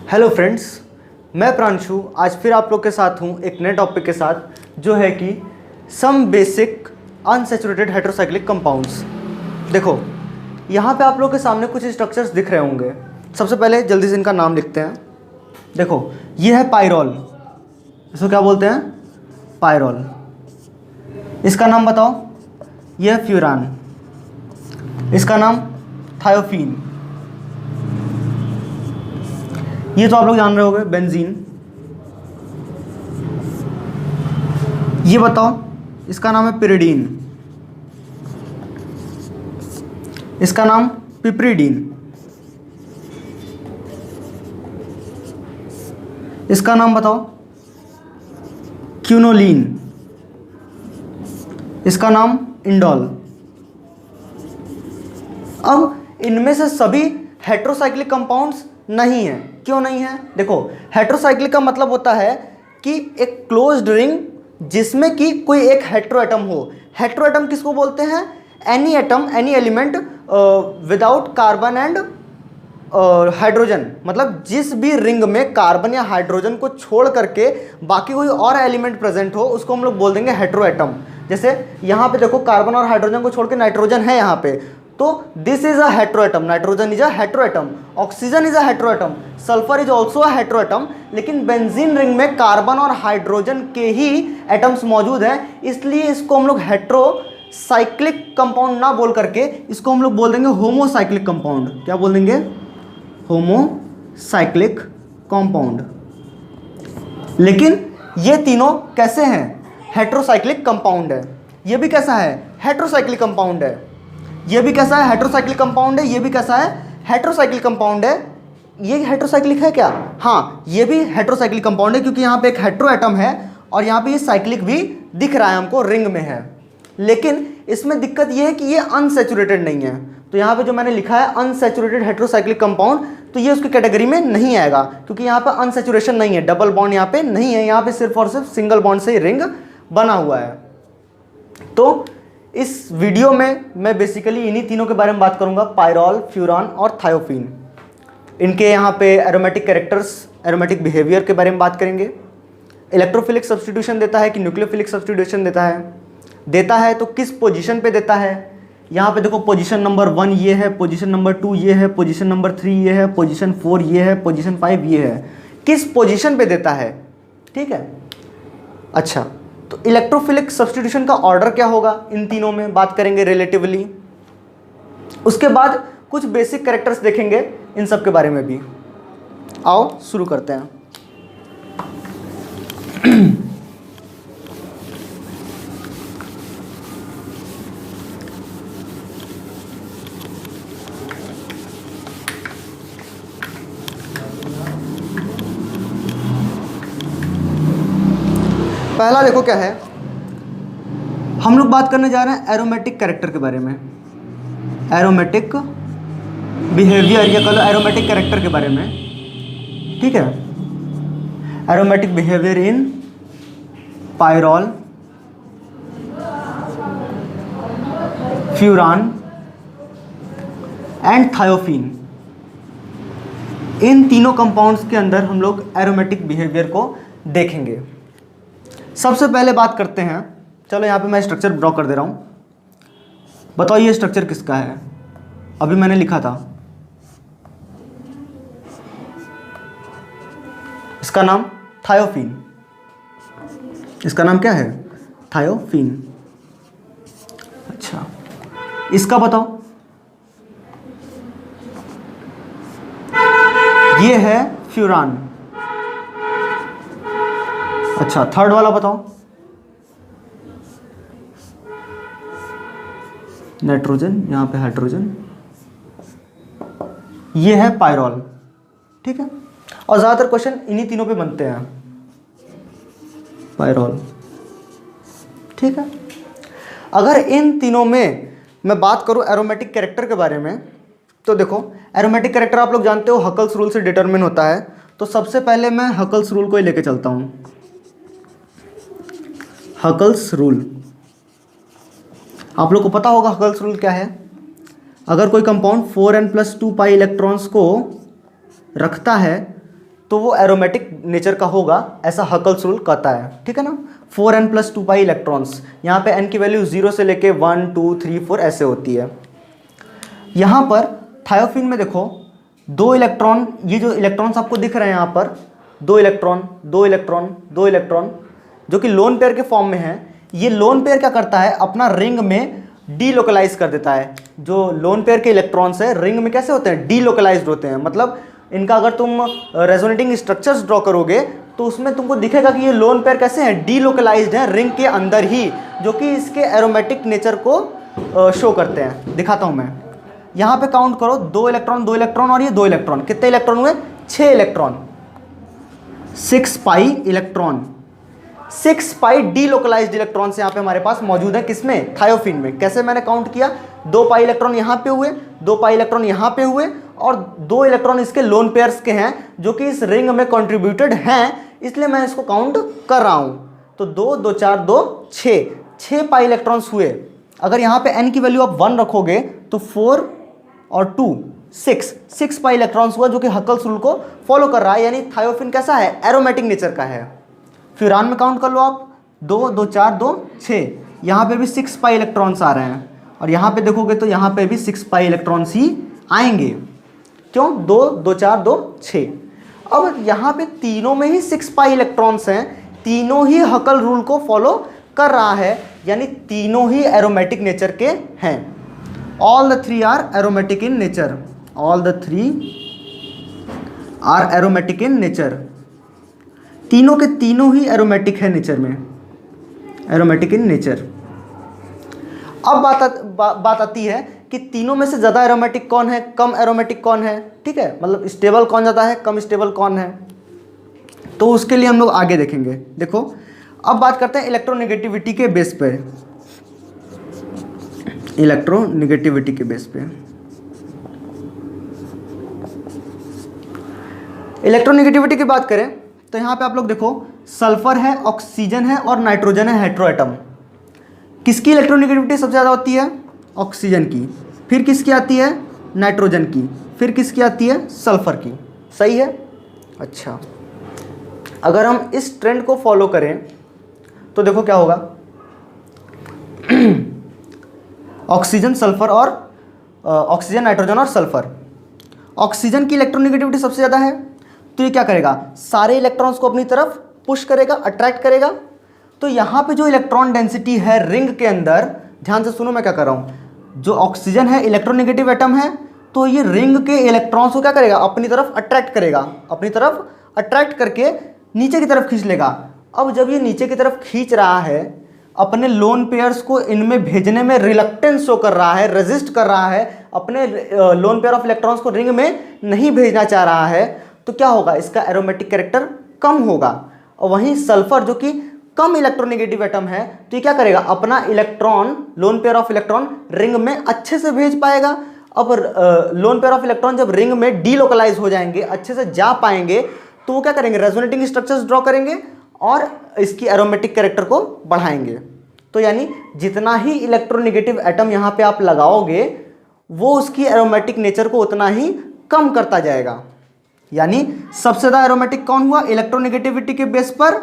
Hello friends, मैं प्रांशु आज फिर आप लोग के साथ हूँ एक नए टॉपिक के साथ जो है कि some basic unsaturated heterocyclic compounds. देखो यहाँ पे आप लोग के सामने कुछ स्ट्रक्चर्स दिख रहे होंगे। सबसे पहले जल्दी से इनका नाम लिखते हैं। देखो ये है पायरोल, इसको क्या बोलते हैं? पायरोल। इसका नाम बताओ। यह है फ्यूरान, इसका नाम थायोफीन। ये तो आप लोग जान रहे होंगे बेंजीन। ये बताओ, इसका नाम है पिरिडीन, इसका नाम पिप्रिडीन, इसका नाम बताओ क्यूनोलीन, इसका नाम इंडोल। अब इनमें से सभी हेटेरोसाइक्लिक कंपाउंड्स नहीं है। क्यों नहीं है? देखो हेटेरोसाइक्लिक का मतलब होता है कि एक क्लोज्ड रिंग जिसमें कि कोई एक हेटेरो एटम हो। हेटेरो एटम किसको बोलते हैं? Any atom, any element without carbon and hydrogen. मतलब जिस भी रिंग में कार्बन या हाइड्रोजन को छोड़ करके बाकी कोई और एलिमेंट प्रेजेंट हो उसको हम लोग बोल देंगे हेटेरो एटम। जैसे यहाँ पे देखो कार्बन और हाइड्रोजन को छोड़ के नाइट्रोजन है यहाँ पे, तो this is a hetero atom. Nitrogen is a hetero atom, oxygen is a hetero atom, sulphur is also a hetero atom. लेकिन बेंजीन रिंग में कार्बन और हाइड्रोजन के ही एटम्स मौजूद हैं, इसलिए इसको हम लोग हेटेरोसाइक्लिक कंपाउंड ना बोल करके इसको हम लोग बोल देंगे होमोसाइक्लिक कंपाउंड। क्या बोल देंगे? Homocyclic compound. लेकिन ये तीनों कैसे हैं? हेटेरोसाइक्लिक कंपाउंड है। ये भी कैसा है? हेटेरोसाइक्लिक कंपाउंड है। ये भी कैसा है? हेटेरोसाइक्लिक कंपाउंड है। ये भी कैसा है? हेटेरोसाइक्लिक कंपाउंड है। ये हेटेरोसाइक्लिक है क्या? हाँ, ये भी हेटेरोसाइक्लिक कंपाउंड है क्योंकि यहाँ पे एक हेटेरो एटम है और यहाँ पे ये साइक्लिक भी दिख रहा है हमको, रिंग में है। लेकिन इसमें दिक्कत ये है कि ये अनसैचुरेटेड नहीं है। तो यहाँ पे जो मैंने लिखा है अनसैचुरेटेड हेटेरोसाइक्लिक कंपाउंड, तो ये उसकी कैटेगरी में नहीं आएगा क्योंकि यहाँ पे अनसैचुरेशन नहीं है, डबल बॉन्ड यहाँ पे नहीं है। यहाँ पे सिर्फ और सिर्फ सिंगल बॉन्ड से ही रिंग बना हुआ है। तो इस वीडियो में मैं बेसिकली इन्हीं तीनों के बारे में बात करूंगा, पायरोल, फ्यूरान और थायोफीन। इनके यहाँ पे एरोमेटिक कैरेक्टर्स, एरोमेटिक बिहेवियर के बारे में बात करेंगे। इलेक्ट्रोफिलिक सब्स्टिट्यूशन देता है कि न्यूक्लियोफिलिक सब्स्टिट्यूशन देता है तो किस पोजीशन पे देता है। यहाँ पे देखो पोजीशन नंबर 1 ये है, पोजीशन नंबर 2 ये है, पोजीशन नंबर 3 ये है, पोजीशन 4 ये है, पोजीशन 5 ये है। किस पोजीशन पे देता है, ठीक है। अच्छा, तो इलेक्ट्रोफिलिक सब्स्टिट्यूशन का ऑर्डर क्या होगा इन तीनों में बात करेंगे रिलेटिवली। उसके बाद कुछ बेसिक कैरेक्टर्स देखेंगे इन सब के बारे में भी। आओ शुरू करते हैं। पहला देखो क्या है, हम लोग बात करने जा रहे हैं एरोमेटिक कैरेक्टर के बारे में, एरोमेटिक बिहेवियर या कहो एरोमेटिक कैरेक्टर के बारे में, ठीक है। Aromatic behaviour in pyrrole, furan and thiophene. इन तीनों कंपाउंड्स के अंदर हम लोग एरोमेटिक बिहेवियर को देखेंगे। सबसे पहले बात करते हैं, चलो यहाँ पे मैं स्ट्रक्चर ड्रॉ कर दे रहा हूँ। बताओ ये स्ट्रक्चर किसका है? अभी मैंने लिखा था, इसका नाम थायोफीन। इसका नाम क्या है? थायोफीन। अच्छा, इसका बताओ। ये है फ्यूरान। अच्छा, थर्ड वाला बताओ। नाइट्रोजन, यहाँ पे हाइड्रोजन। ये है पायरोल, ठीक है। और ज़्यादातर क्वेश्चन इन्हीं तीनों पे बनते हैं, पायरोल, ठीक है। अगर इन तीनों में मैं बात करूं एरोमेटिक कैरेक्टर के बारे में, तो देखो एरोमेटिक कैरेक्टर आप लोग जानते हो हकल्स रूल से डिटरमिन होता है। तो सबसे पहले मैं हकल्स रूल को ही लेके चलता हूं। हकल्स रूल, आप लोग को पता होगा हकल्स रूल क्या है। अगर कोई कंपाउंड 4n + 2 पाई इलेक्ट्रॉन्स को रखता है तो वो एरोमेटिक नेचर का होगा, ऐसा हकल्स रूल कहता है, ठीक है ना। 4n + 2 पाई इलेक्ट्रॉन्स, यहाँ पे n की वैल्यू 0 से लेके 1 2 3 4 ऐसे होती है। यहाँ पर थायोफिन में देखो 2 इलेक्ट्रॉन, ये जो इलेक्ट्रॉन्स आपको दिख रहे हैं यहाँ पर 2 इलेक्ट्रॉन 2 इलेक्ट्रॉन 2 इलेक्ट्रॉन जो कि लोन पेयर के फॉर्म में है। ये लोन पेयर क्या करता है, अपना रिंग में डीलोकलाइज कर देता है। जो लोन पेयर के इलेक्ट्रॉन्स है रिंग में कैसे होते हैं, डीलोकलाइज्ड होते हैं। मतलब इनका अगर तुम रेजोनेटिंग स्ट्रक्चर्स ड्रॉ करोगे तो उसमें तुमको दिखेगा कि ये लोन पेयर कैसे हैं, डीलोकलाइज्ड हैं रिंग के अंदर ही, जो कि इसके एरोमेटिक नेचर को शो करते हैं। दिखाता हूँ मैं, यहाँ पे काउंट करो 2 इलेक्ट्रॉन 2 इलेक्ट्रॉन और ये 2 इलेक्ट्रॉन, कितने इलेक्ट्रॉन हुए, 6 इलेक्ट्रॉन, 6 पाई इलेक्ट्रॉन, 6 पाई डीलोकलाइज्ड इलेक्ट्रॉन्स यहाँ पे हमारे पास मौजूद है। किसमें, थायोफिन में। कैसे मैंने काउंट किया, 2 पाई इलेक्ट्रॉन यहाँ पे हुए, 2 पाई इलेक्ट्रॉन यहाँ पे हुए और 2 इलेक्ट्रॉन इसके लोन पेयर्स के हैं जो कि इस रिंग में कंट्रीब्यूटेड हैं, इसलिए मैं इसको काउंट कर रहा हूँ। तो 2 2 4 2 6 पाई इलेक्ट्रॉन्स हुए। अगर यहाँ पे n की वैल्यू आप 1 रखोगे तो 4 और 2 6 पाई इलेक्ट्रॉन्स हुआ, जो कि हकल्स रूल को फॉलो कर रहा है। यानी थायोफिन कैसा है, एरोमेटिक नेचर का है। फ्यूरान में काउंट कर लो आप, 2 2 4 2 6, यहाँ पे भी 6 पाई इलेक्ट्रॉन्स आ रहे हैं और यहाँ पे देखोगे तो यहाँ पे भी 6 पाई इलेक्ट्रॉन्स ही आएंगे। क्यों, 2 2 4 2 6। अब यहाँ पे तीनों में ही 6 पाई इलेक्ट्रॉन्स हैं, तीनों ही हकल रूल को फॉलो कर रहा है, यानी तीनों ही एरोमेटिक नेचर के हैं। All the 3 are aromatic in nature, all the 3 are aromatic in nature, तीनों के तीनों ही एरोमेटिक है नेचर में, एरोमेटिक इन नेचर। अब बात आती है कि तीनों में से ज़्यादा एरोमेटिक कौन है, कम एरोमेटिक कौन है, ठीक है, मतलब स्टेबल कौन ज़्यादा है, कम स्टेबल कौन है। तो उसके लिए हम लोग आगे देखेंगे। देखो अब बात करते हैं इलेक्ट्रोनेगेटिविटी के बेस पे, इलेक्ट्रोनेगेटिविटी के बेस पे। इलेक्ट्रोनेगेटिविटी की बात करें तो यहाँ पे आप लोग देखो सल्फर है, ऑक्सीजन है और नाइट्रोजन है, हेट्रोएटम। किसकी इलेक्ट्रोनेगेटिविटी सबसे ज़्यादा होती है, ऑक्सीजन की, फिर किसकी आती है, नाइट्रोजन की, फिर किसकी आती है, सल्फर की। सही है। अच्छा, अगर हम इस ट्रेंड को फॉलो करें तो देखो क्या होगा, ऑक्सीजन सल्फर और ऑक्सीजन नाइट्रोजन और सल्फर, ऑक्सीजन की इलेक्ट्रोनेगेटिविटी सबसे ज़्यादा है, तो ये क्या करेगा, सारे इलेक्ट्रॉन्स को अपनी तरफ पुश करेगा, अट्रैक्ट करेगा। तो यहाँ पे जो इलेक्ट्रॉन डेंसिटी है रिंग के अंदर, ध्यान से सुनो मैं क्या कर रहा हूँ, जो ऑक्सीजन है इलेक्ट्रोनेगेटिव एटम है, तो ये रिंग के इलेक्ट्रॉन्स को क्या करेगा, अपनी तरफ अट्रैक्ट करेगा, अपनी तरफ अट्रैक्ट करके नीचे की तरफ खींच लेगा। अब जब ये नीचे की तरफ खींच रहा है, अपने लोन पेयर्स को इनमें भेजने में रिलक्टेंस शो कर रहा है, रेजिस्ट कर रहा है, अपने लोन पेयर ऑफ इलेक्ट्रॉन्स को रिंग में नहीं भेजना चाह रहा है, तो क्या होगा, इसका एरोमेटिक कैरेक्टर कम होगा। और वहीं सल्फर जो कि कम इलेक्ट्रोनेगेटिव एटम है, तो ये क्या करेगा, अपना electron, loan pair of electron ring में अच्छे से भेज पाएगा। अब लोन पेयर ऑफ इलेक्ट्रॉन जब रिंग में डीलोकलाइज हो जाएंगे, अच्छे से जा पाएंगे, तो वो क्या करेंगे, रेजोनेटिंग स्ट्रक्चर्स ड्रॉ करेंगे और इसकी एरोमेटिक कैरेक्टर को बढ़ाएंगे। तो यानी जितना ही इलेक्ट्रोनेगेटिव एटम यहाँ पे आप लगाओगे, वो उसकी एरोमेटिक नेचर को उतना ही कम करता जाएगा। यानी सबसे ज़्यादा एरोमेटिक कौन हुआ, इलेक्ट्रोनेगेटिविटी के बेस पर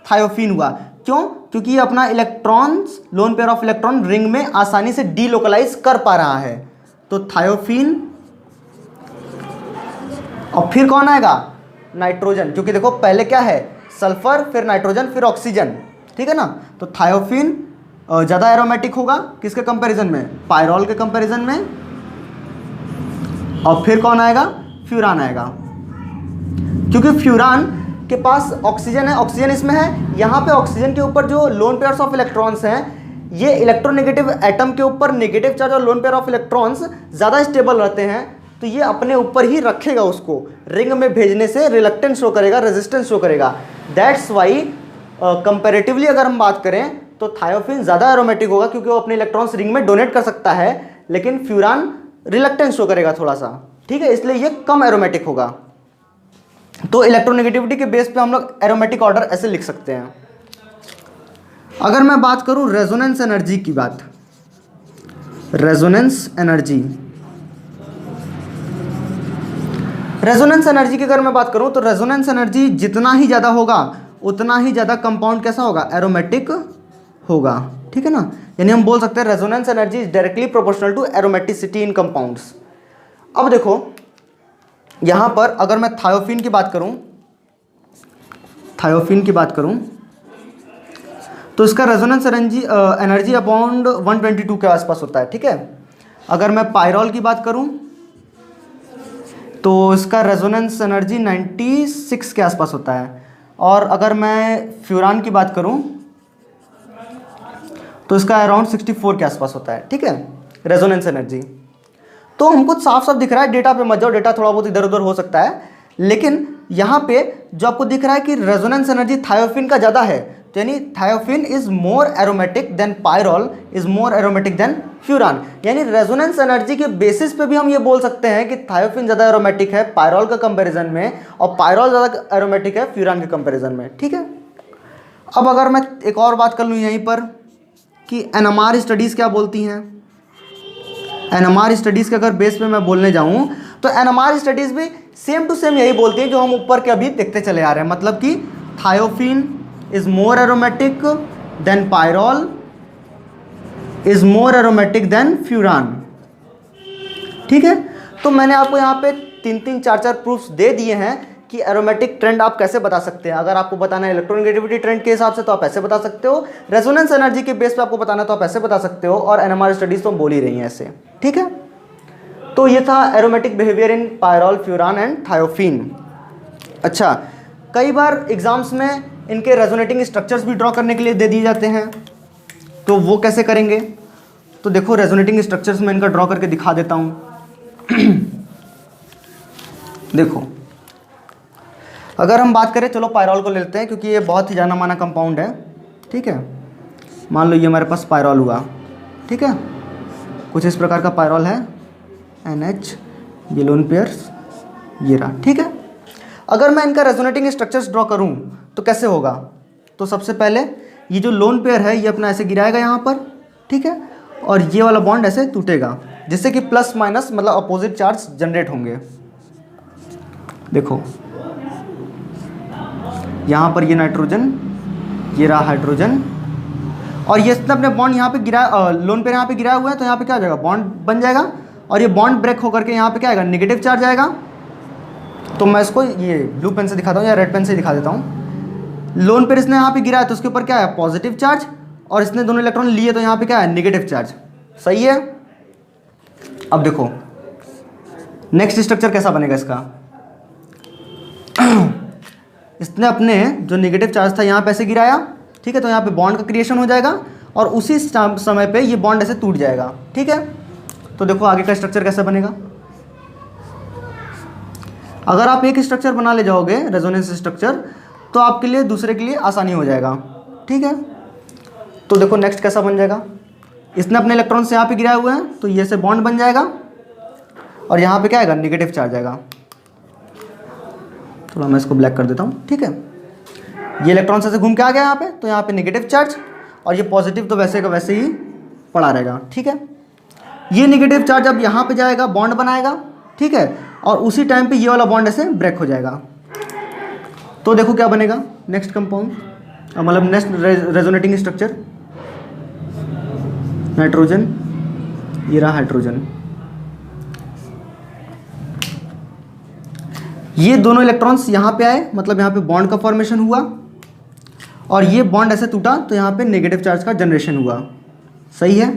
थायोफिन हुआ। क्यों, क्योंकि ये अपना electrons, loan pair of electron ring में आसानी से डीलोकलाइज कर पा रहा है, तो थायोफिन। और फिर कौन आएगा, नाइट्रोजन, क्योंकि देखो पहले क्या है, सल्फर, फिर नाइट्रोजन, फिर ऑक्सीजन, ठीक है ना। तो थायोफिन ज़्यादा एरोमेटिक होगा किसके कंपैरिजन में, पायरोल के कंपैरिजन में। और फिर कौन आएगा, फ्यूरान आएगा, क्योंकि फ्यूरान के पास ऑक्सीजन है, ऑक्सीजन इसमें है। यहाँ पे ऑक्सीजन के ऊपर जो लोन पेयर्स ऑफ इलेक्ट्रॉन्स हैं, ये इलेक्ट्रोनेगेटिव एटम के ऊपर नेगेटिव चार्ज और लोन पेयर ऑफ इलेक्ट्रॉन्स ज़्यादा स्टेबल रहते हैं, तो ये अपने ऊपर ही रखेगा, उसको रिंग में भेजने से रिलक्टेंस शो करेगा, रेजिस्टेंस शो करेगा। दैट्स वाई कंपैरेटिवली अगर हम बात करें तो थायोफिन ज़्यादा एरोमेटिक होगा, क्योंकि वो अपने इलेक्ट्रॉन्स रिंग में डोनेट कर सकता है, लेकिन फ्यूरान रिलक्टेंस शो करेगा थोड़ा सा, ठीक है, इसलिए ये कम एरोमेटिक होगा। तो इलेक्ट्रोनेगेटिविटी के बेस पे हम लोग एरोमेटिक ऑर्डर ऐसे लिख सकते हैं। अगर मैं बात करूं रेजोनेंस एनर्जी की बात, रेजोनेंस एनर्जी, रेजोनेंस एनर्जी की अगर मैं बात करूं तो रेजोनेंस एनर्जी जितना ही ज़्यादा होगा उतना ही ज़्यादा कंपाउंड कैसा होगा, एरोमेटिक होगा, ठीक है ना। यानी हम बोल सकते हैं resonance energy is directly proportional to aromaticity in compounds. अब देखो यहाँ पर अगर मैं थायोफिन की बात करूँ, थायोफिन की बात करूँ तो इसका रेजोनेंस एनर्जी अबाउंड 122 के आसपास होता है, ठीक है। अगर मैं पायरॉल की बात करूँ तो इसका रेजोनेंस एनर्जी 96 के आसपास होता है। और अगर मैं फ्यूरान की बात करूँ तो इसका अराउंड 64 के आसपास होता है, ठीक है, रेजोनेंस एनर्जी। तो हमको साफ साफ दिख रहा है, डेटा पे मत जाओ, डेटा थोड़ा बहुत इधर उधर हो सकता है, लेकिन यहाँ पे जो आपको दिख रहा है कि रेजोनेंस एनर्जी थायोफिन का ज़्यादा है, तो यानी thiophene is more aromatic than pyrrole is more aromatic than furan. यानी रेजोनेंस एनर्जी के बेसिस पे भी हम ये बोल सकते हैं कि थायोफिन ज़्यादा एरोमेटिक है पायरॉल का कंपैरिजन में, और पायरॉल ज़्यादा एरोमेटिक है फ्यूरान के कंपैरिजन में, ठीक है। अब अगर मैं एक और बात कर लूँ यहीं पर कि एनएमआर स्टडीज़ क्या बोलती हैं। एनएमआर स्टडीज़ के अगर बेस पे मैं बोलने जाऊँ तो एनएमआर स्टडीज़ भी सेम टू सेम यही बोलती है जो हम ऊपर के अभी देखते चले आ रहे हैं, मतलब कि thiophene is more aromatic than pyrrole is more aromatic than furan, ठीक है। तो मैंने आपको यहाँ पे 3-3, 4-4 प्रूफ्स दे दिए हैं कि एरोमेटिक ट्रेंड आप कैसे बता सकते हैं। अगर आपको बताना है इलेक्ट्रोनेगेटिविटी ट्रेंड के हिसाब से तो आप ऐसे बता सकते हो, रेजोनेंस एनर्जी के बेस पे आपको बताना है तो आप ऐसे बता सकते हो, और एनएमआर स्टडीज तो हम बोल ही रही हैं ऐसे, ठीक है। तो ये था aromatic behaviour in pyrrole, furan and thiophene. अच्छा, कई बार एग्जाम्स में इनके रेजोनेटिंग स्ट्रक्चर्स भी ड्रॉ करने के लिए दे दिए जाते हैं, तो वो कैसे करेंगे। तो देखो रेजोनेटिंग स्ट्रक्चर्स में इनका ड्रॉ करके दिखा देता हूँ। देखो अगर हम बात करें, चलो पायरॉल को ले लेते हैं क्योंकि ये बहुत ही जाना माना कंपाउंड है, ठीक है। मान लो ये हमारे पास पायरॉल हुआ, ठीक है, कुछ इस प्रकार का पायरॉल है, NH, ये लोन पेयर्स, ये रहा, ठीक है। अगर मैं इनका रेजोनेटिंग स्ट्रक्चर्स ड्रॉ करूं तो कैसे होगा। तो सबसे पहले ये जो लोन पेयर है ये अपना ऐसे गिराएगा यहाँ पर, ठीक है, और ये वाला बॉन्ड ऐसे टूटेगा जिससे कि प्लस माइनस मतलब अपोजिट चार्ज जनरेट होंगे। देखो यहाँ पर ये नाइट्रोजन, ये रहा हाइड्रोजन, और ये इसने अपने बॉन्ड यहाँ पे गिरा, लोन पेयर यहाँ पे गिराया हुआ है, तो यहाँ पे क्या हो जाएगा, बॉन्ड बन जाएगा, और ये बॉन्ड ब्रेक होकर के यहाँ पे क्या आएगा, नेगेटिव चार्ज आएगा। तो मैं इसको ये ब्लू पेन से दिखाता हूँ या रेड पेन से दिखा देता हूँ। लोन पेयर इसने यहाँ पे गिरा है तो उसके ऊपर क्या है, पॉजिटिव चार्ज, और इसने दोनों इलेक्ट्रॉन लिए तो यहाँ पे क्या है, नेगेटिव चार्ज, सही है। अब देखो नेक्स्ट स्ट्रक्चर कैसा बनेगा इसका। इसने अपने जो नेगेटिव चार्ज था यहाँ पे ऐसे गिराया, ठीक है, तो यहाँ पे बॉन्ड का क्रिएशन हो जाएगा और उसी समय पे ये बॉन्ड ऐसे टूट जाएगा, ठीक है। तो देखो आगे का स्ट्रक्चर कैसा बनेगा। अगर आप एक स्ट्रक्चर बना ले जाओगे रेजोनेंस स्ट्रक्चर तो आपके लिए दूसरे के लिए आसानी हो जाएगा, ठीक है। तो देखो नेक्स्ट कैसा बन जाएगा। इसने अपने इलेक्ट्रॉन्स यहाँ पे गिराए हुए हैं तो ये से बॉन्ड बन जाएगा और यहाँ पे क्या आएगा, नेगेटिव चार्ज आएगा। थोड़ा मैं इसको ब्लैक कर देता हूँ, ठीक है। ये इलेक्ट्रॉन से घूम के आ गया यहाँ पे, तो यहाँ पे नेगेटिव चार्ज, और ये पॉजिटिव तो वैसे का वैसे ही पड़ा रहेगा, ठीक है। ये नेगेटिव चार्ज अब यहाँ पे जाएगा, बॉन्ड बनाएगा, ठीक है, और उसी टाइम पे ये वाला बॉन्ड ऐसे ब्रेक हो जाएगा। तो देखो क्या बनेगा नेक्स्ट कंपाउंड, मतलब नेक्स्ट रेजोनेटिंग स्ट्रक्चर, नाइट्रोजन, ये रहा हाइड्रोजन। ये दोनों इलेक्ट्रॉन्स यहाँ पे आए, मतलब यहाँ पे बॉन्ड का फॉर्मेशन हुआ, और ये बॉन्ड ऐसे टूटा तो यहाँ पे नेगेटिव चार्ज का जनरेशन हुआ, सही है।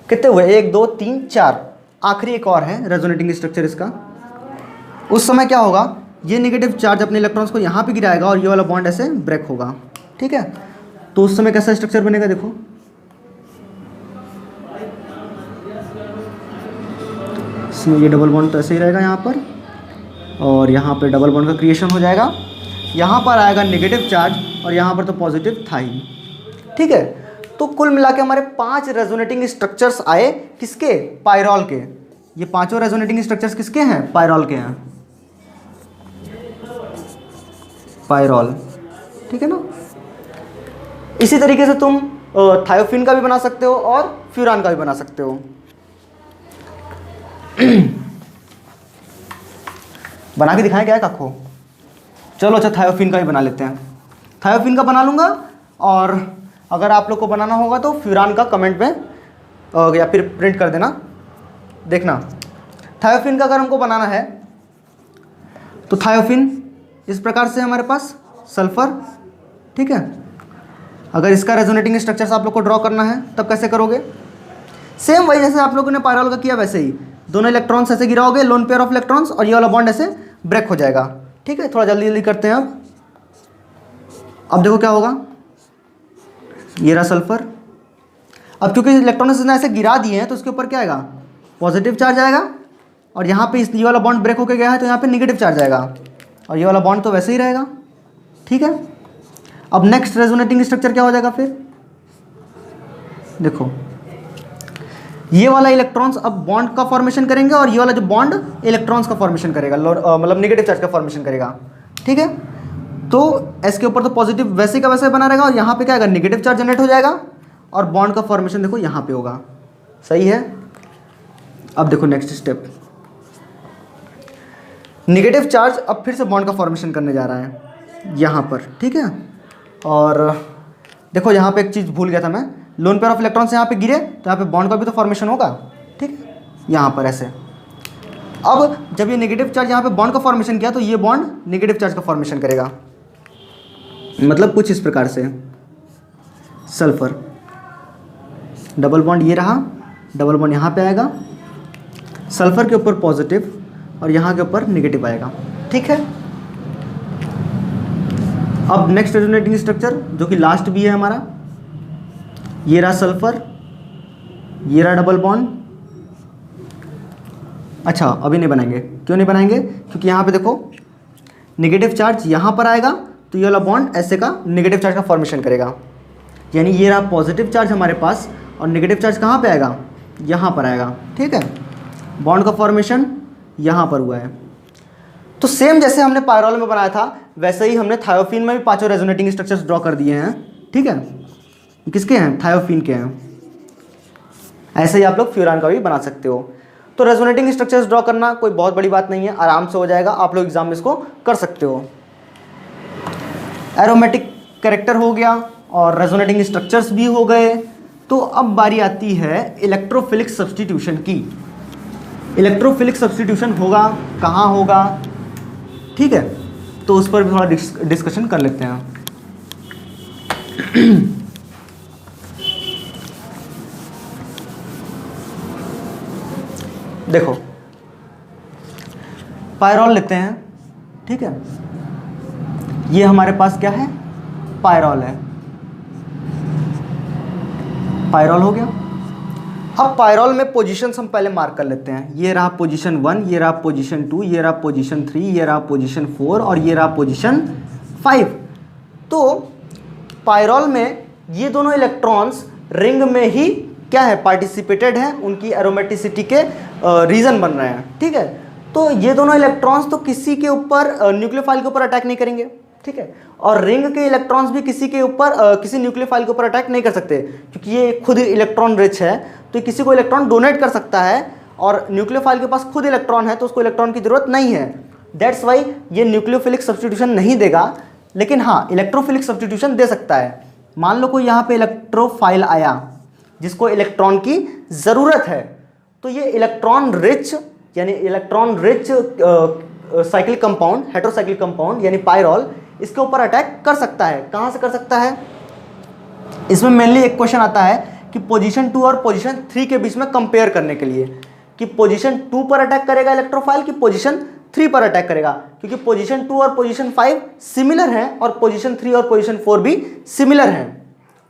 कितने हुए, 1 2 3 4, आखिरी एक और है रेजोनेटिंग स्ट्रक्चर इसका। उस समय क्या होगा, ये नेगेटिव चार्ज अपने इलेक्ट्रॉन्स को यहाँ पे गिराएगा और ये वाला बॉन्ड ऐसे ब्रेक होगा, ठीक है। तो उस समय कैसा स्ट्रक्चर बनेगा, देखो इसमें ये डबल बॉन्ड तो ऐसे ही रहेगा यहाँ पर, और यहाँ पे डबल बॉन्ड का क्रिएशन हो जाएगा, यहाँ पर आएगा नेगेटिव चार्ज और यहाँ पर तो पॉजिटिव था ही, ठीक है। तो कुल मिला के हमारे 5 रेजोनेटिंग स्ट्रक्चर्स आए, किसके, पायरॉल के। ये पांचों रेजोनेटिंग स्ट्रक्चर्स किसके हैं, पायरॉल के हैं, पायरॉल, ठीक है ना। इसी तरीके से तुम थायोफिन का भी बना सकते हो और फ्यूरान का भी बना सकते हो। बना के दिखाएं क्या काको? चलो अच्छा थायोफिन का भी बना लेते हैं। थायोफिन का बना लूँगा, और अगर आप लोग को बनाना होगा तो फ्यूरान का कमेंट में या फिर प्रिंट कर देना। देखना थायोफिन का अगर हमको बनाना है तो थायोफिन इस प्रकार से हमारे पास सल्फर, ठीक है। अगर इसका रेजोनेटिंग स्ट्रक्चर्स आप लोग को ड्रॉ करना है तब कैसे करोगे? सेम वही जैसे आप लोगों ने पायरॉल का किया वैसे ही, दोनों इलेक्ट्रॉन्स ऐसे गिराओगे, लोन पेयर ऑफ इलेक्ट्रॉन्स, और ये वाला बॉन्ड ऐसे ब्रेक हो जाएगा, ठीक है। थोड़ा जल्दी जल्दी करते हैं अब देखो क्या होगा, ये रहा सल्फर। अब क्योंकि इलेक्ट्रॉन्स ने ऐसे गिरा दिए हैं तो उसके ऊपर क्या आएगा, पॉजिटिव चार्ज आएगा, और यहाँ पे ये वाला बॉन्ड ब्रेक होकर गया है तो यहाँ पे नेगेटिव चार्ज आएगा, और ये वाला बॉन्ड तो वैसे ही रहेगा, ठीक है। अब नेक्स्ट रेजोनेटिंग स्ट्रक्चर क्या हो जाएगा फिर, देखो ये वाला इलेक्ट्रॉन्स अब बॉन्ड का फॉर्मेशन करेंगे, और ये वाला जो बॉन्ड इलेक्ट्रॉन्स का फॉर्मेशन करेगा, मतलब नेगेटिव चार्ज का फॉर्मेशन करेगा, ठीक है। तो एस के ऊपर तो पॉजिटिव वैसे का वैसे बना रहेगा, और यहाँ पे क्या आएगा, नेगेटिव चार्ज जनरेट हो जाएगा, और बॉन्ड का फॉर्मेशन देखो यहाँ पे होगा, सही है। अब देखो नेक्स्ट स्टेप, नेगेटिव चार्ज अब फिर से बॉन्ड का फॉर्मेशन करने जा रहा है यहाँ पर, ठीक है। और देखो यहाँ पे एक चीज़ भूल गया था मैं, लोन पेयर ऑफ इलेक्ट्रॉन्स यहाँ पे गिरे तो यहाँ पे बॉन्ड का भी तो फॉर्मेशन होगा, ठीक है, यहाँ पर ऐसे। अब जब ये नेगेटिव चार्ज यहाँ पे बॉन्ड का फॉर्मेशन किया तो ये बॉन्ड नेगेटिव चार्ज का फॉर्मेशन करेगा, मतलब कुछ इस प्रकार से, सल्फर डबल बॉन्ड ये रहा, डबल बॉन्ड यहाँ पे आएगा, सल्फर के ऊपर पॉजिटिव और यहाँ के ऊपर नेगेटिव आएगा, ठीक है। अब नेक्स्ट रेजोनेटिंग स्ट्रक्चर जो कि लास्ट भी है हमारा, ये रहा सल्फर, ये रहा डबल बॉन्ड। अच्छा अभी नहीं बनाएंगे, क्यों नहीं बनाएंगे, क्योंकि यहाँ पे देखो नेगेटिव चार्ज यहाँ पर आएगा तो ये वाला बॉन्ड ऐसे का नेगेटिव चार्ज का फॉर्मेशन करेगा, यानी ये रहा पॉजिटिव चार्ज हमारे पास, और नेगेटिव चार्ज कहाँ पे आएगा, यहाँ पर आएगा, ठीक है। बॉन्ड का फॉर्मेशन यहाँ पर हुआ है। तो सेम जैसे हमने पायरॉल में बनाया था वैसे ही हमने थायोफिन में भी पांचों रेजोनेटिंग स्ट्रक्चर्स ड्रॉ कर दिए हैं, ठीक है। किसके हैं, थायोफिन के हैं। ऐसे ही आप लोग फ्यूरान का भी बना सकते हो। तो रेजोनेटिंग स्ट्रक्चर्स ड्रॉ करना कोई बहुत बड़ी बात नहीं है, आराम से हो जाएगा, आप लोग एग्जाम में इसको कर सकते हो। एरोमेटिक कैरेक्टर हो गया और रेजोनेटिंग स्ट्रक्चर्स भी हो गए। तो अब बारी आती है इलेक्ट्रोफिलिक सब्स्टिट्यूशन की। इलेक्ट्रोफिलिक सब्स्टिट्यूशन होगा कहाँ होगा, ठीक है, तो उस पर भी थोड़ा डिस्कशन कर लेते हैं। देखो पायरॉल लेते हैं, ठीक है, ये हमारे पास क्या है, पायरॉल है, पायरॉल हो गया। अब पायरॉल में पोजीशंस हम पहले मार्क कर लेते हैं। ये रहा पोजीशन 1, ये रहा पोजीशन 2, ये रहा पोजीशन 3, ये रहा पोजीशन 4 और ये रहा पोजीशन 5। तो पायरॉल में ये दोनों इलेक्ट्रॉन्स रिंग में ही क्या है, पार्टिसिपेटेड हैं, उनकी एरोमेटिसिटी के रीजन बन रहे हैं, ठीक है। तो ये दोनों इलेक्ट्रॉन्स तो किसी के ऊपर न्यूक्लियोफाइल के ऊपर अटैक नहीं करेंगे, ठीक है, और रिंग के इलेक्ट्रॉन्स भी किसी के ऊपर किसी न्यूक्लियोफाइल के ऊपर अटैक नहीं कर सकते, क्योंकि ये खुद इलेक्ट्रॉन रिच है, तो किसी को इलेक्ट्रॉन डोनेट कर सकता है, और न्यूक्लियोफाइल के पास खुद इलेक्ट्रॉन है तो उसको इलेक्ट्रॉन की जरूरत नहीं है। दैट्स वाई ये न्यूक्लियोफिलिक सब्स्टिट्यूशन नहीं देगा, लेकिन हाँ इलेक्ट्रोफिलिक सब्स्टिट्यूशन दे सकता है। मान लो कोई यहाँ पे इलेक्ट्रोफाइल आया जिसको इलेक्ट्रॉन की ज़रूरत है, तो ये इलेक्ट्रॉन रिच यानी electron rich cyclic compound, heterocyclic compound यानी पायरॉल, इसके ऊपर अटैक कर सकता है। कहाँ से कर सकता है, इसमें मेनली एक क्वेश्चन आता है कि पोजीशन 2 और पोजीशन 3 के बीच में कंपेयर करने के लिए, कि पोजीशन 2 पर अटैक करेगा इलेक्ट्रोफाइल कि पोजीशन 3 पर अटैक करेगा, क्योंकि पोजीशन 2 और पोजीशन 5 सिमिलर हैं और पोजीशन 3 और पोजीशन 4 भी सिमिलर हैं,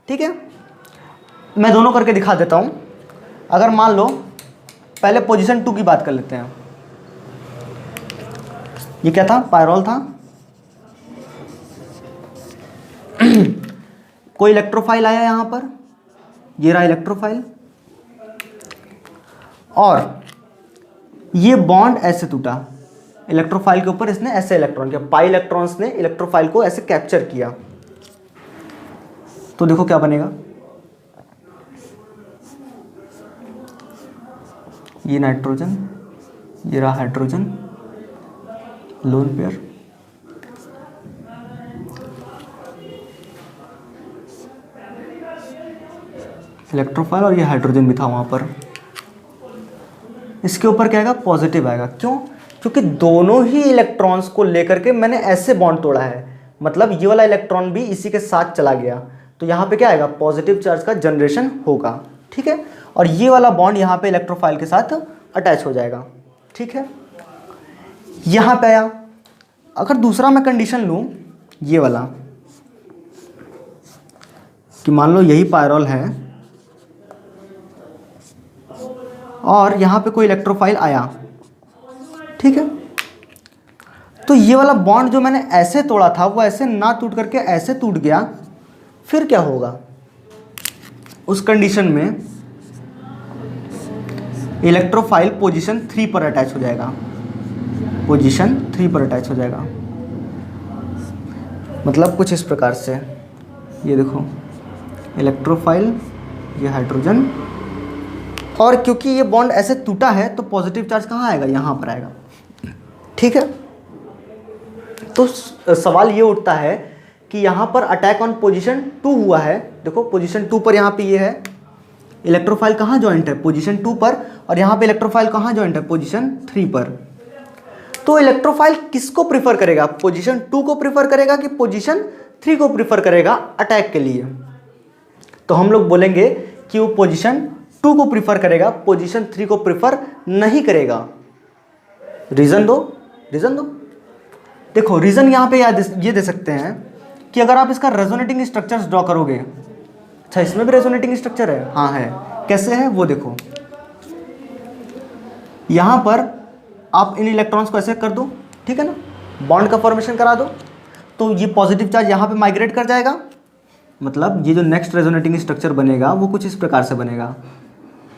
ठीक है। मैं दोनों करके दिखा देता हूं। अगर मान लो पहले पोजीशन 2 की बात कर लेते हैं, ये क्या था, पायरॉल था, कोई इलेक्ट्रोफाइल आया यहां पर, ये रहा इलेक्ट्रोफाइल, और ये बॉन्ड ऐसे टूटा इलेक्ट्रोफाइल के ऊपर, इसने ऐसे इलेक्ट्रॉन किया, पाई इलेक्ट्रॉन्स ने इलेक्ट्रोफाइल को ऐसे कैप्चर किया, तो देखो क्या बनेगा, ये नाइट्रोजन, ये रहा हाइड्रोजन, लोन पेयर, इलेक्ट्रोफाइल, और ये हाइड्रोजन भी था वहाँ पर। इसके ऊपर क्या आएगा? पॉजिटिव आएगा। क्यों? क्योंकि दोनों ही इलेक्ट्रॉन्स को लेकर के मैंने ऐसे बॉन्ड तोड़ा है, मतलब ये वाला इलेक्ट्रॉन भी इसी के साथ चला गया, तो यहाँ पे क्या आएगा? पॉजिटिव चार्ज का जनरेशन होगा। ठीक है, और ये वाला बॉन्ड यहाँ पे इलेक्ट्रोफाइल के साथ अटैच हो जाएगा। ठीक है, यहाँ पे आया। अगर दूसरा मैं कंडीशन लूँ ये वाला, कि मान लो यही पायरोल है और यहाँ पे कोई इलेक्ट्रोफाइल आया, ठीक है, तो ये वाला बॉन्ड जो मैंने ऐसे तोड़ा था वो ऐसे ना टूट करके ऐसे टूट गया, फिर क्या होगा? उस कंडीशन में इलेक्ट्रोफाइल पोजीशन 3 पर अटैच हो जाएगा, पोजीशन 3 पर अटैच हो जाएगा। मतलब कुछ इस प्रकार से, ये देखो इलेक्ट्रोफाइल, ये हाइड्रोजन, और क्योंकि ये बॉन्ड ऐसे टूटा है तो पॉजिटिव चार्ज कहाँ आएगा? यहाँ पर आएगा। ठीक है, तो सवाल ये उठता है कि यहाँ पर अटैक ऑन पोजीशन 2 हुआ है। देखो पोजीशन 2 पर यहाँ पे ये है, इलेक्ट्रोफाइल कहाँ जॉइंट है? पोजीशन 2 पर, और यहाँ पे इलेक्ट्रोफाइल कहाँ जॉइंट है? पोजीशन 3 पर। तो इलेक्ट्रोफाइल किसको प्रीफर करेगा? पोजीशन 2 को प्रीफर करेगा कि पोजीशन 3 को प्रीफर करेगा अटैक के लिए? तो हम लोग बोलेंगे कि वो पोजीशन 2 को प्रीफर करेगा, पोजीशन 3 को प्रीफर नहीं करेगा। रीजन दो, रीजन दो। देखो रीजन यहाँ पे ये दे सकते हैं कि अगर आप इसका रेजोनेटिंग स्ट्रक्चर्स ड्रॉ करोगे, अच्छा इसमें भी रेजोनेटिंग स्ट्रक्चर है, हाँ है। कैसे है वो देखो, यहाँ पर आप इन इलेक्ट्रॉन्स को ऐसे कर दो, ठीक है ना, बॉन्ड का फॉर्मेशन करा दो, तो ये पॉजिटिव चार्ज यहाँ पे माइग्रेट कर जाएगा। मतलब ये जो नेक्स्ट रेजोनेटिंग स्ट्रक्चर बनेगा वो कुछ इस प्रकार से बनेगा,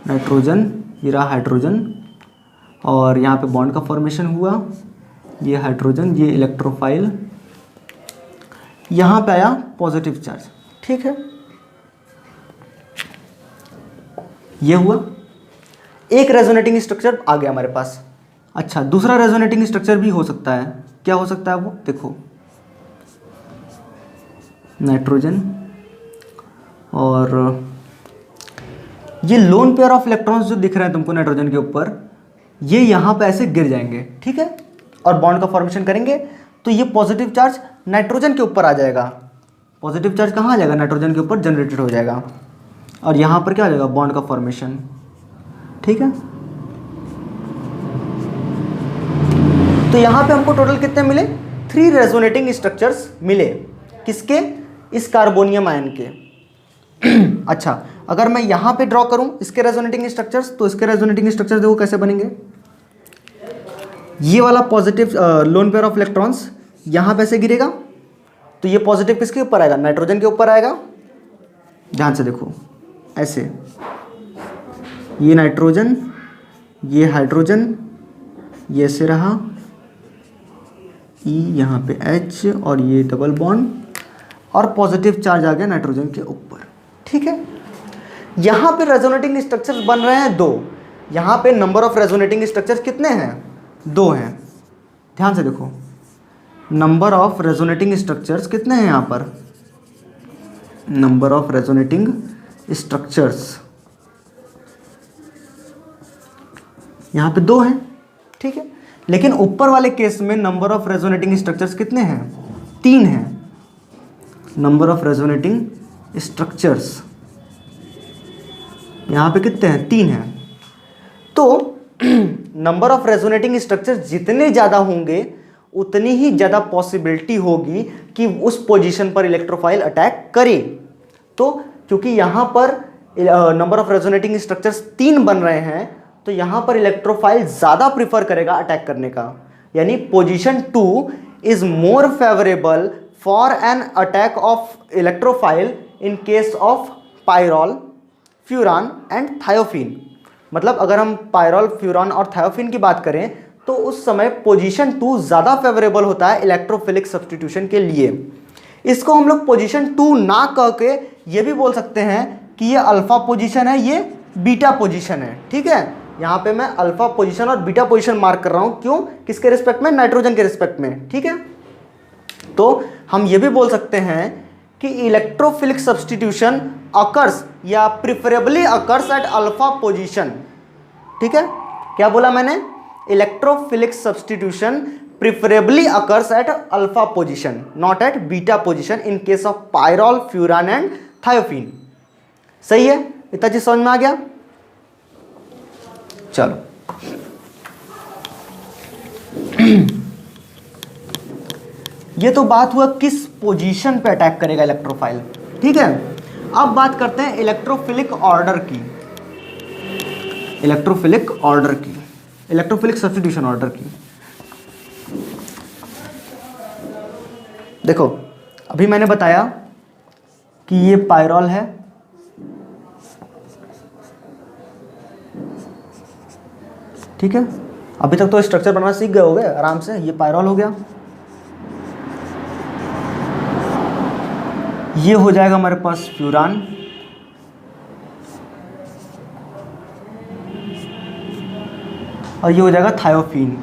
नाइट्रोजन, ये रहा हाइड्रोजन, और यहाँ पे बॉन्ड का फॉर्मेशन हुआ, ये हाइड्रोजन, ये इलेक्ट्रोफाइल, यहाँ पे आया पॉजिटिव चार्ज। ठीक है, ये हुआ एक रेजोनेटिंग स्ट्रक्चर आ गया हमारे पास। अच्छा दूसरा रेजोनेटिंग स्ट्रक्चर भी हो सकता है, क्या हो सकता है वो देखो, नाइट्रोजन, और ये लोन पेयर ऑफ इलेक्ट्रॉन्स जो दिख रहे हैं तुमको नाइट्रोजन के ऊपर, ये यहाँ पे ऐसे गिर जाएंगे, ठीक है, और बॉन्ड का फॉर्मेशन करेंगे, तो ये पॉजिटिव चार्ज नाइट्रोजन के ऊपर आ जाएगा। पॉजिटिव चार्ज कहाँ आ जाएगा? नाइट्रोजन के ऊपर जनरेटेड हो जाएगा, और यहाँ पर क्या आ जाएगा? बॉन्ड का फॉर्मेशन। ठीक है, तो यहाँ पे हमको टोटल कितने मिले? 3 रेजोनेटिंग स्ट्रक्चर्स मिले। किसके? इस कार्बोनियम आयन के। अच्छा अगर मैं यहाँ पे ड्रॉ करूँ इसके रेजोनेटिंग स्ट्रक्चर्स, तो इसके रेजोनेटिंग स्ट्रक्चर्स देखो कैसे बनेंगे। ये वाला positive loan pair of electrons यहाँ पे ऐसे गिरेगा, तो ये पॉजिटिव किसके ऊपर आएगा? नाइट्रोजन के ऊपर आएगा। ध्यान से देखो ऐसे, ये नाइट्रोजन, ये हाइड्रोजन, ये ऐसे रहा, ई यहाँ पे H, और ये डबल बॉन्ड, और पॉजिटिव चार्ज आ गया नाइट्रोजन के ऊपर। ठीक है, यहाँ पे रेजोनेटिंग स्ट्रक्चर्स बन रहे हैं 2। यहाँ पे नंबर ऑफ रेजोनेटिंग स्ट्रक्चर्स कितने हैं? 2 हैं। ध्यान से देखो, नंबर ऑफ रेजोनेटिंग स्ट्रक्चर्स कितने हैं यहाँ पर? नंबर ऑफ रेजोनेटिंग स्ट्रक्चर्स यहाँ पे 2 हैं, ठीक है, लेकिन ऊपर वाले केस में नंबर ऑफ रेजोनेटिंग स्ट्रक्चर्स कितने हैं? 3 हैं। नंबर ऑफ रेजोनेटिंग स्ट्रक्चर्स यहाँ पे कितने हैं? 3 हैं। तो नंबर ऑफ रेजोनेटिंग स्ट्रक्चर्स जितने ज़्यादा होंगे उतनी ही ज़्यादा पॉसिबिलिटी होगी कि उस पोजीशन पर इलेक्ट्रोफाइल अटैक करे। तो क्योंकि यहाँ पर नंबर ऑफ रेजोनेटिंग स्ट्रक्चर्स 3 बन रहे हैं, तो यहाँ पर इलेक्ट्रोफाइल ज़्यादा प्रिफर करेगा अटैक करने का, यानी position 2 is more favourable for an attack of electrophile in case of pyrrole, furan and thiophene. मतलब अगर हम पायरॉल, फ्यूरान और थायोफिन की बात करें तो उस समय पोजीशन 2 ज़्यादा फेवरेबल होता है इलेक्ट्रोफिलिक सब्स्टिट्यूशन के लिए। इसको हम लोग पोजीशन 2 ना कह के ये भी बोल सकते हैं कि ये अल्फा पोजीशन है, ये बीटा पोजीशन है। ठीक है, यहाँ पे मैं अल्फा पोजीशन और बीटा पोजीशन मार्क कर रहा हूँ। क्यों? किसके रिस्पेक्ट में? नाइट्रोजन के रिस्पेक्ट में। ठीक है, तो हम ये भी बोल सकते हैं कि इलेक्ट्रोफिलिक सब्स्टिट्यूशन अकर्स या preferably occurs at alpha position. ठीक है, क्या बोला मैंने? Electrophilic substitution preferably occurs at alpha position, not at beta position in case of pyrrole, furan and thiophene. सही है, इतना चीज समझ में आ गया? चलो ये तो बात हुआ किस पोजीशन पे अटैक करेगा इलेक्ट्रोफाइल। ठीक है, अब बात करते हैं इलेक्ट्रोफिलिक ऑर्डर की, इलेक्ट्रोफिलिक ऑर्डर की, इलेक्ट्रोफिलिक सब्स्टिट्यूशन ऑर्डर की। देखो अभी मैंने बताया कि ये पायरॉल है, ठीक है, अभी तक तो स्ट्रक्चर बनाना सीख गए होगे आराम से। ये पायरॉल हो गया, ये हो जाएगा हमारे पास फ्यूरान, और ये हो जाएगा थायोफीन।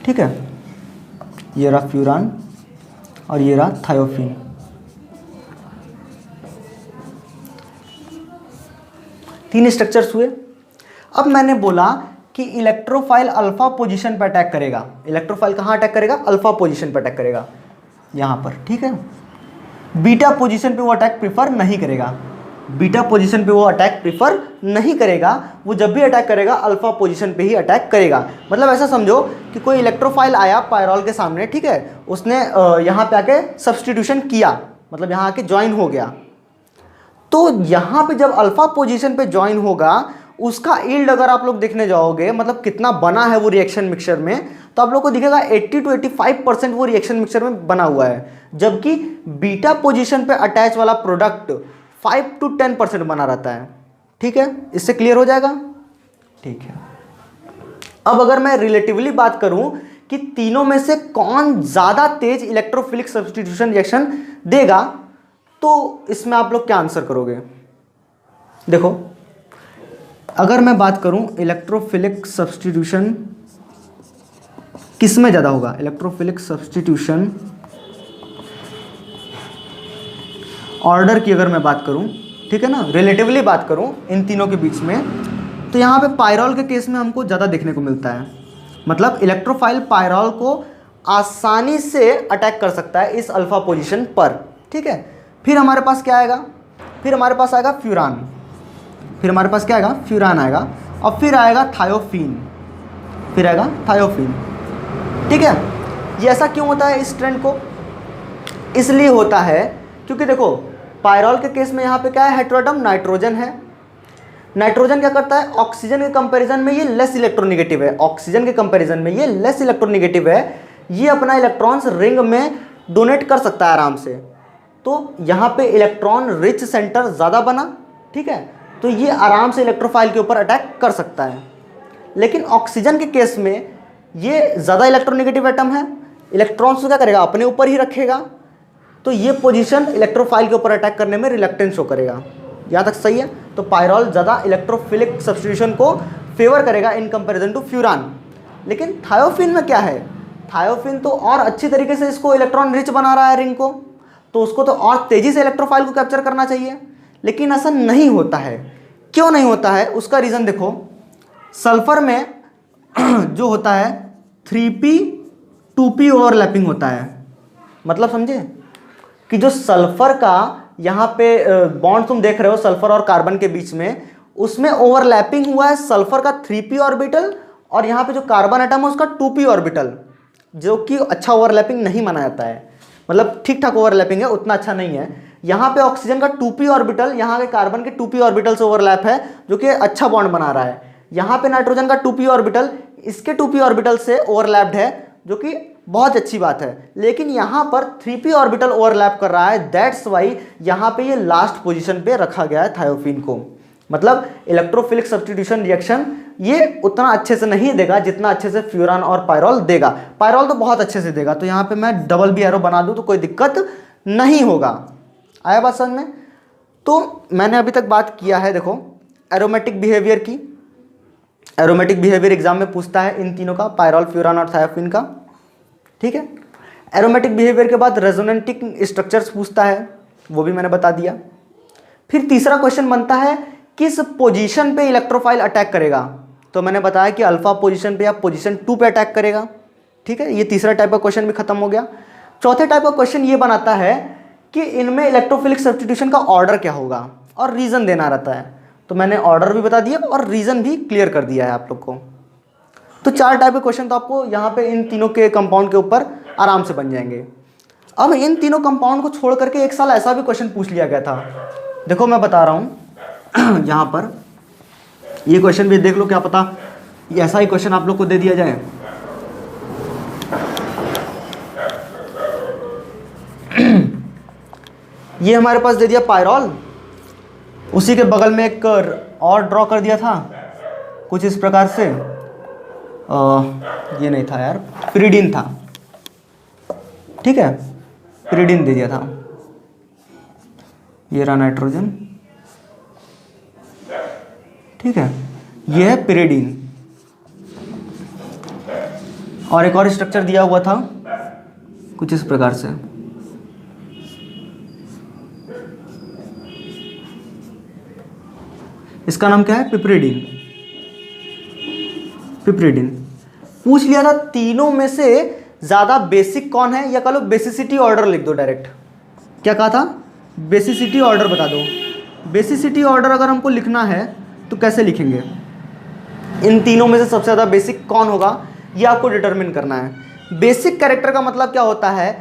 ठीक है, ये रहा फ्यूरान और ये रहा थायोफीन। तीन स्ट्रक्चर्स हुए। अब मैंने बोला कि इलेक्ट्रोफाइल अल्फा पोजीशन पर अटैक करेगा। इलेक्ट्रोफाइल कहाँ अटैक करेगा? अल्फा पोजीशन पर अटैक करेगा, यहाँ पर। ठीक है, बीटा पोजीशन पे वो अटैक प्रीफर नहीं करेगा, बीटा पोजीशन पे वो अटैक प्रीफर नहीं करेगा। वो जब भी अटैक करेगा अल्फा पोजीशन पे ही अटैक करेगा। मतलब ऐसा समझो कि कोई इलेक्ट्रोफाइल आया पायरॉल के सामने, ठीक है, उसने यहाँ पे आके सब्स्टिट्यूशन किया, मतलब यहाँ आके ज्वाइन हो गया। तो यहाँ पे जब अल्फा पोजीशन पे ज्वाइन होगा, उसका यील्ड अगर आप लोग देखने जाओगे, मतलब कितना बना है वो रिएक्शन मिक्सचर में, तो आप लोग को दिखेगा 80 to 85% वो रिएक्शन मिक्सचर में बना हुआ है। जबकि बीटा पोजीशन पे अटैच वाला प्रोडक्ट 5 to 10% बना रहता है। ठीक है, इससे क्लियर हो जाएगा? ठीक है, अब अगर मैं रिलेटिवली बात करूं कि तीनों में से कौन ज्यादा तेज इलेक्ट्रोफिलिक सब्स्टिट्यूशन रिएक्शन देगा, तो इसमें आप लोग क्या आंसर करोगे? देखो अगर मैं बात करूं इलेक्ट्रोफिलिक सब्स्टिट्यूशन किस में ज़्यादा होगा, इलेक्ट्रोफिलिक सब्स्टिट्यूशन ऑर्डर की अगर मैं बात करूं, ठीक है ना, रिलेटिवली बात करूं इन तीनों के बीच में, तो यहाँ पे पायरॉल के केस में हमको ज़्यादा देखने को मिलता है। मतलब इलेक्ट्रोफाइल पायरॉल को आसानी से अटैक कर सकता है इस अल्फा पोजीशन पर। ठीक है, फिर हमारे पास क्या आएगा? फिर हमारे पास आएगा फ्यूरान, फिर हमारे पास क्या आएगा? फ्यूरान आएगा, और फिर आएगा थायोफीन, फिर आएगा थायोफीन। ठीक है, ये ऐसा क्यों होता है इस ट्रेंड को? इसलिए होता है क्योंकि देखो पायरॉल के केस में यहाँ पे क्या है? हेटेरोटम नाइट्रोजन है। नाइट्रोजन क्या करता है? ऑक्सीजन के कंपैरिजन में ये लेस इलेक्ट्रोनेगेटिव है, ऑक्सीजन के कंपैरिजन में ये लेस इलेक्ट्रोनेगेटिव है। ये अपना इलेक्ट्रॉन्स रिंग में डोनेट कर सकता है आराम से। तो यहाँ पे इलेक्ट्रॉन रिच सेंटर ज़्यादा बना, ठीक है, तो ये आराम से इलेक्ट्रोफाइल के ऊपर अटैक कर सकता है। लेकिन ऑक्सीजन के केस में ये ज़्यादा इलेक्ट्रोनेगेटिव एटम है, इलेक्ट्रॉन्स को क्या करेगा? अपने ऊपर ही रखेगा। तो ये पोजीशन इलेक्ट्रोफाइल के ऊपर अटैक करने में रिलक्टेंस शो करेगा। यहाँ तक सही है? तो पायरॉल ज़्यादा इलेक्ट्रोफिलिक सब्स्टिट्यूशन को फेवर करेगा इन कंपैरिजन टू फ्यूरान। लेकिन थायोफीन में क्या है? थायोफीन तो और अच्छी तरीके से इसको इलेक्ट्रॉन रिच बना रहा है रिंग को, तो उसको तो और तेज़ी से इलेक्ट्रोफाइल को कैप्चर करना चाहिए। लेकिन ऐसा नहीं होता है। क्यों नहीं होता है? उसका रीज़न देखो, सल्फर में जो होता है 3p 2p ओवरलैपिंग होता है। मतलब समझे कि जो सल्फर का यहाँ पे बॉन्ड तुम देख रहे हो सल्फर और कार्बन के बीच में, उसमें ओवरलैपिंग हुआ है सल्फर का 3p ऑर्बिटल, और यहाँ पे जो कार्बन एटम है उसका 2p ऑर्बिटल, जो कि अच्छा ओवरलैपिंग नहीं माना जाता है। मतलब ठीक ठाक ओवरलैपिंग है, उतना अच्छा नहीं है। यहाँ पे ऑक्सीजन का 2p ऑर्बिटल यहाँ के कार्बन के 2p ऑर्बिटल से ओवरलैप है, जो कि अच्छा बॉन्ड बना रहा है। यहाँ पे नाइट्रोजन का 2p ऑर्बिटल इसके 2p ऑर्बिटल से ओवरलैप्ड है, जो कि बहुत अच्छी बात है। लेकिन यहाँ पर 3p ऑर्बिटल ओवरलैप कर रहा है, दैट्स वाई यहाँ पे ये लास्ट पोजीशन पे रखा गया है थायोफीन को। मतलब इलेक्ट्रोफिलिक सब्स्टिट्यूशन रिएक्शन ये उतना अच्छे से नहीं देगा जितना अच्छे से फ्यूरान और पायरॉल देगा। पायरॉल तो बहुत अच्छे से देगा, तो यहाँ पे मैं डबल भी एरो बना दूँ तो कोई दिक्कत नहीं होगा। आया बात समझ में? तो मैंने अभी तक बात किया है, देखो एरोमेटिक बिहेवियर की। एरोमेटिक बिहेवियर एग्जाम में पूछता है इन तीनों का, पायरॉल, फ्यूरान और थायोफिन का, ठीक है। एरोमेटिक बिहेवियर के बाद रेजोनेटिक स्ट्रक्चर्स पूछता है, वो भी मैंने बता दिया। फिर तीसरा क्वेश्चन बनता है किस पोजीशन पे इलेक्ट्रोफाइल अटैक करेगा, तो मैंने बताया कि अल्फा पोजीशन पे या पोजीशन 2 पे अटैक करेगा, ठीक है। ये तीसरा टाइप का क्वेश्चन भी खत्म हो गया। चौथे टाइप का क्वेश्चन ये बनाता है कि इनमें इलेक्ट्रोफिलिक सब्स्टिट्यूशन का ऑर्डर क्या होगा और रीजन देना रहता है, तो मैंने ऑर्डर भी बता दिया और रीजन भी क्लियर कर दिया है आप लोग को। तो 4 टाइप के क्वेश्चन तो आपको यहाँ पे इन तीनों के कंपाउंड के ऊपर आराम से बन जाएंगे। अब इन तीनों कंपाउंड को छोड़ करके एक साल ऐसा भी क्वेश्चन पूछ लिया गया था, देखो मैं बता रहा हूँ यहाँ पर, ये क्वेश्चन भी देख लो, क्या पता ऐसा ही क्वेश्चन आप लोग को दे दिया जाए। ये हमारे पास दे दिया पायरॉल, उसी के बगल में एक और ड्रॉ कर दिया था कुछ इस प्रकार से, ये नहीं था यार, पिरिडीन था, ठीक है, पिरिडीन दे दिया था। ये रहा नाइट्रोजन, ठीक है, ये है पिरिडीन। और एक और स्ट्रक्चर दिया हुआ था कुछ इस प्रकार से, इसका नाम क्या है, पिपरिडीन। पिपरिडीन पूछ लिया था तीनों में से ज्यादा बेसिक कौन है, या कह लो बेसिसिटी ऑर्डर लिख दो डायरेक्ट। क्या कहा था, बेसिसिटी ऑर्डर बता दो। बेसिसिटी ऑर्डर अगर हमको लिखना है तो कैसे लिखेंगे, इन तीनों में से सबसे ज़्यादा बेसिक कौन होगा ये आपको डिटरमिन करना है। बेसिक कैरेक्टर का मतलब क्या होता है,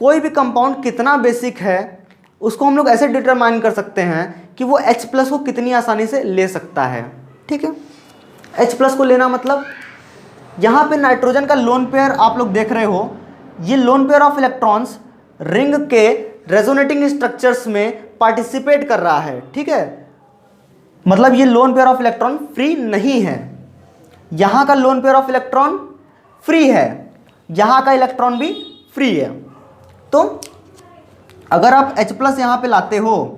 कोई भी कंपाउंड कितना बेसिक है उसको हम लोग ऐसे डिटरमाइन कर सकते हैं कि वो H+ को कितनी आसानी से ले सकता है, ठीक है। H+ को लेना मतलब यहाँ पे नाइट्रोजन का लोन पेयर आप लोग देख रहे हो, ये loan pair of electrons ring के रेजोनेटिंग स्ट्रक्चर्स में पार्टिसिपेट कर रहा है, ठीक है। मतलब ये loan pair of electron free नहीं है, यहाँ का loan pair of electron free है, यहाँ का इलेक्ट्रॉन भी फ्री है। तो अगर आप H+ यहाँ पे लाते हो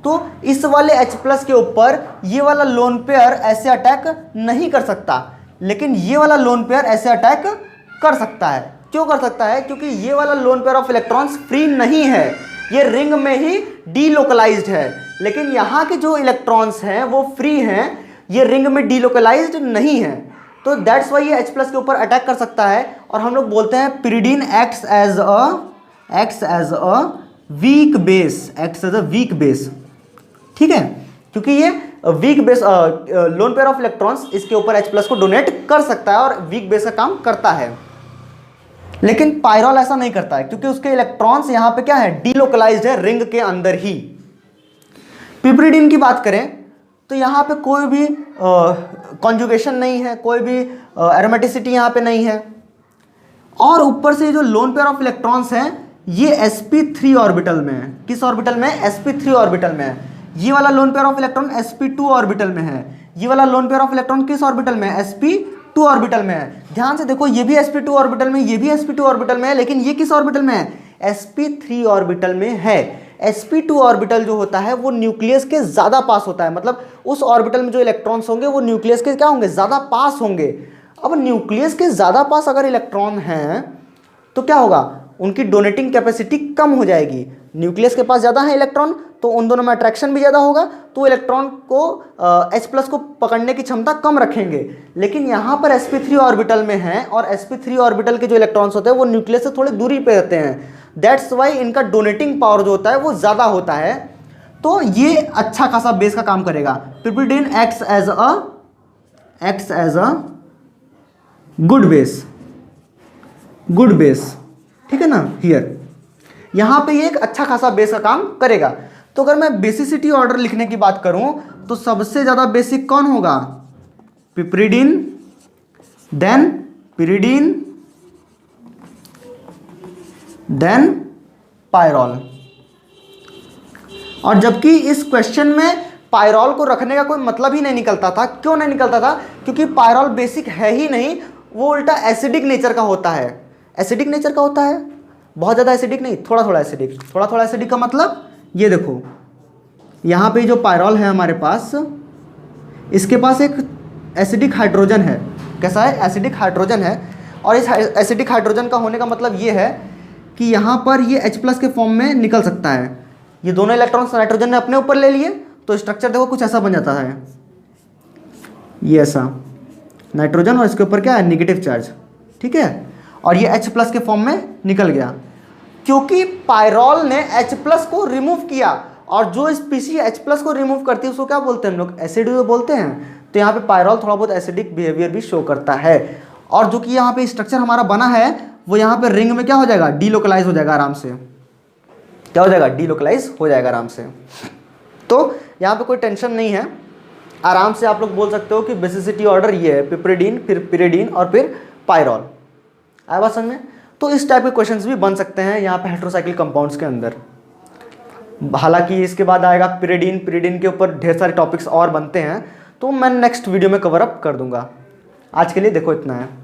तो इस वाले H+ के ऊपर ये वाला लोन पेयर ऐसे अटैक नहीं कर सकता, लेकिन ये वाला लोन पेयर ऐसे अटैक कर सकता है। क्यों कर सकता है, क्योंकि ये वाला loan pair of electrons free नहीं है, ये रिंग में ही डीलोकलाइज्ड है, लेकिन यहाँ के जो इलेक्ट्रॉन्स हैं वो फ्री हैं, ये रिंग में डीलोकलाइज्ड नहीं है। तो दैट्स वाई ये H+ के ऊपर अटैक कर सकता है, और हम लोग बोलते हैं pyridine acts as a weak base, ठीक है, क्योंकि ये weak base lone pair of electrons इसके ऊपर H+ को डोनेट कर सकता है और वीक बेस का काम करता है। लेकिन पायरॉल ऐसा नहीं करता है, क्योंकि उसके इलेक्ट्रॉन्स यहाँ पे क्या है, डीलोकलाइज्ड है रिंग के अंदर ही। पिपरिडीन की बात करें तो यहाँ पे कोई भी कॉन्जुगेशन नहीं है, कोई भी एरोमेटिसिटी यहाँ पे नहीं है, और ऊपर से जो लोन पेयर ऑफ इलेक्ट्रॉन्स हैं ये sp3 ऑर्बिटल में है। किस ऑर्बिटल में, sp3 ऑर्बिटल में है। ये वाला loan pair of electron sp2 orbital में है, ये वाला लोन पेयर ऑफ इलेक्ट्रॉन किस ऑर्बिटल में है, sp2 ऑर्बिटल में है। ध्यान से देखो, ये भी sp2 ऑर्बिटल में, ये भी sp2 ऑर्बिटल में है, लेकिन ये किस ऑर्बिटल में है, sp3 ऑर्बिटल में है। sp2 ऑर्बिटल जो होता है वो न्यूक्लियस के ज़्यादा पास होता है, मतलब उस ऑर्बिटल में जो इलेक्ट्रॉन्स होंगे वो न्यूक्लियस के क्या होंगे, ज़्यादा पास होंगे। अब न्यूक्लियस के ज़्यादा पास अगर इलेक्ट्रॉन हैं तो क्या होगा, उनकी डोनेटिंग कैपेसिटी कम हो जाएगी। न्यूक्लियस के पास ज़्यादा है इलेक्ट्रॉन तो उन दोनों में अट्रैक्शन भी ज़्यादा होगा, तो इलेक्ट्रॉन को H+ को पकड़ने की क्षमता कम रखेंगे। लेकिन यहाँ पर sp3 ऑर्बिटल में है, और sp3 ऑर्बिटल के जो इलेक्ट्रॉन्स होते हैं वो न्यूक्लियस से थोड़ी दूरी पे रहते हैं, दैट्स वाई इनका डोनेटिंग पावर जो होता है वो ज़्यादा होता है। तो ये अच्छा खासा बेस का काम करेगा। Piperidine acts as a good base, ठीक है ना। हियर यहाँ पे ये एक अच्छा खासा बेस का काम करेगा। तो अगर मैं बेसिसिटी ऑर्डर लिखने की बात करूं तो सबसे ज़्यादा बेसिक कौन होगा, पिपरिडीन, देन पिरिडीन, देन पायरॉल। और जबकि इस क्वेश्चन में पायरॉल को रखने का कोई मतलब ही नहीं निकलता था। क्यों नहीं निकलता था, क्योंकि पायरॉल बेसिक है ही नहीं, वो उल्टा एसिडिक नेचर का होता है। एसिडिक नेचर का होता है, बहुत ज़्यादा एसिडिक नहीं, थोड़ा थोड़ा एसिडिक। थोड़ा थोड़ा एसिडिक का मतलब ये देखो यहाँ पे जो पायरॉल है हमारे पास, इसके पास एक एसिडिक हाइड्रोजन है। कैसा है? एसिडिक हाइड्रोजन है। और इस एसिडिक हाइड्रोजन का होने का मतलब ये है कि यहाँ पर ये H+ के फॉर्म में निकल सकता है। ये दोनों इलेक्ट्रॉन्स नाइट्रोजन ने अपने ऊपर ले लिए, तो स्ट्रक्चर देखो कुछ ऐसा बन जाता है, ये ऐसा नाइट्रोजन और इसके ऊपर क्या है? Negative charge. ठीक है, और ये H+ के फॉर्म में निकल गया क्योंकि पायरॉल ने H+ को रिमूव किया। और जो स्पीसी H+ को रिमूव करती है उसको क्या बोलते हैं हम लोग? एसिड बोलते हैं। तो यहाँ पे पायरॉल थोड़ा बहुत एसिडिक बिहेवियर भी शो करता है। और जो कि यहाँ पे स्ट्रक्चर हमारा बना है वो यहाँ पे रिंग में क्या हो जाएगा? डीलोकलाइज हो जाएगा आराम से। क्या हो जाएगा? डीलोकलाइज हो जाएगा आराम से। तो यहाँ पे कोई टेंशन नहीं है, आराम से आप लोग बोल सकते हो कि बेसिसिटी ऑर्डर ये है, पिपरिडीन, फिर पिरिडीन और फिर पायरॉल। आया बात समझ में? तो इस टाइप के क्वेश्चंस भी बन सकते हैं यहाँ पे हेटेरोसाइक्लिक कंपाउंड्स के अंदर। हालांकि इसके बाद आएगा पिरिडीन, पिरिडीन के ऊपर ढेर सारे टॉपिक्स और बनते हैं, तो मैं नेक्स्ट वीडियो में कवर अप कर दूंगा। आज के लिए देखो इतना है।